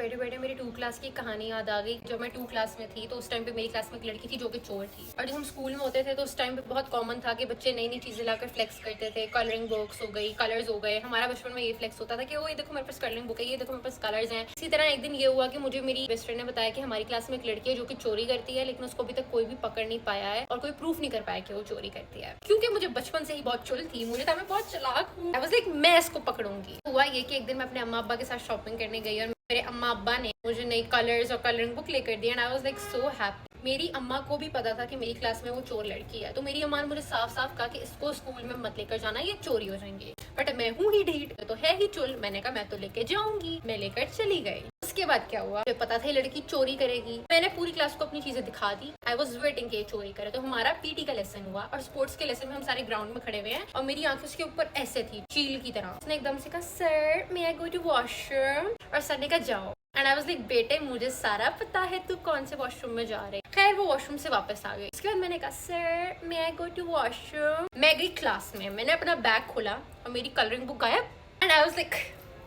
बैठे बैठे मेरी 2 क्लास की कहानी याद आ गई। जब मैं 2 क्लास में थी तो उस टाइम पे मेरी क्लास में एक लड़की थी जो कि चोर थी। और जब हम स्कूल में होते थे तो उस टाइम पे बहुत कॉमन था कि बच्चे नई नई चीजें लाकर फ्लेक्स करते थे। कलरिंग बुक्स हो गई, कलर्स हो गए। हमारा बचपन में ये फ्लेक्स होता था कि वो ये देखो मेरे पास कलरिंग बुक है, ये देखो मेरे पास कलर्स हैं। इसी तरह एक दिन ये हुआ कि मुझे मेरी बेस्ट फ्रेंड ने बताया कि हमारी क्लास में एक लड़की है जो कि चोरी करती है, लेकिन उसको अभी तक कोई भी पकड़ नहीं पाया है और कोई प्रूफ नहीं कर पाया कि वो चोरी करती है। क्योंकि मुझे बचपन से ही बहुत चुल थी, मुझे था मैं बहुत चालाक हूँ। आई वाज लाइक मैं इसको पकड़ूंगी। हुआ ये कि एक दिन मैं अपने अम्मा अब्बा के साथ शॉपिंग करने गई और मेरे अम्मा अब्बा ने मुझे नई कलर्स और कलरिंग बुक लेकर दी and I was like so happy. मेरी अम्मा को भी पता था कि मेरी क्लास में वो चोर लड़की है, तो मेरी अम्मा ने मुझे साफ साफ कहा कि इसको स्कूल में मत लेकर जाना, ये चोरी हो जाएंगे। बट मैं हूँ ही ढीठ, तो है ही चुल। मैंने कहा मैं तो लेके जाऊंगी, मैं लेकर चली गई। उसके बाद क्या हुआ, मुझे पता था ये लड़की चोरी करेगी। मैंने पूरी क्लास को अपनी चीजें दिखा दी। आई वॉज वेटिंग कि चोरी करे। तो हमारा पीटी का लेसन हुआ और स्पोर्ट्स के लेसन में हम सारे ग्राउंड में खड़े हुए हैं और मेरी आंखें उसके ऊपर ऐसे थी चील की तरह। उसने एकदम से कहा sir may I go to washroom, और सर ने कहा जाओ। एंड आई वाज लाइक बेटे मुझे सारा पता है तू कौन से वॉशरूम में जा रहे। खैर वो वॉशरूम से वापस आ गई। उसके बाद मैंने कहा sir may I go to washroom. मैं गई क्लास में, मैंने अपना बैग खोला और मेरी कलरिंग बुक गायब। And I was like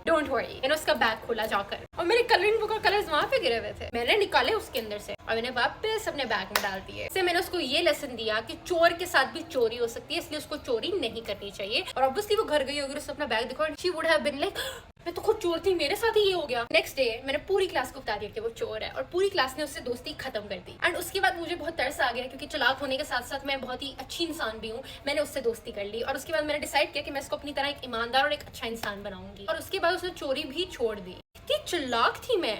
don't worry. मैंने उसका बैग खोला जाकर और मेरे कलरिंग बुक और कलर्स वहां पे गिरे हुए थे। मैंने निकाले उसके अंदर से और मैंने वापस अपने बैग में डाल दिए। इससे मैंने उसको ये लेसन दिया कि चोर के साथ भी चोरी हो सकती है, इसलिए उसको चोरी नहीं करनी चाहिए। और ऑब्वियसली वो घर गई होगी, उसने अपना बैग देखा, she would have been like मैं तो खुद चोर थी, मेरे साथ ही ये हो गया। नेक्स्ट डे मैंने पूरी क्लास को बता दिया कि वो चोर है और पूरी क्लास ने उससे दोस्ती खत्म कर दी। एंड उसके बाद मुझे बहुत तरस आ गया क्योंकि चालाक होने के साथ साथ मैं बहुत ही अच्छी इंसान भी हूँ। मैंने उससे दोस्ती कर ली और उसके बाद मैंने डिसाइड किया कि मैं इसको अपनी तरह एक ईमानदार और एक अच्छा इंसान बनाऊंगी। और उसके बाद उसने चोरी भी छोड़ दी। इतनी चालाक थी मैं।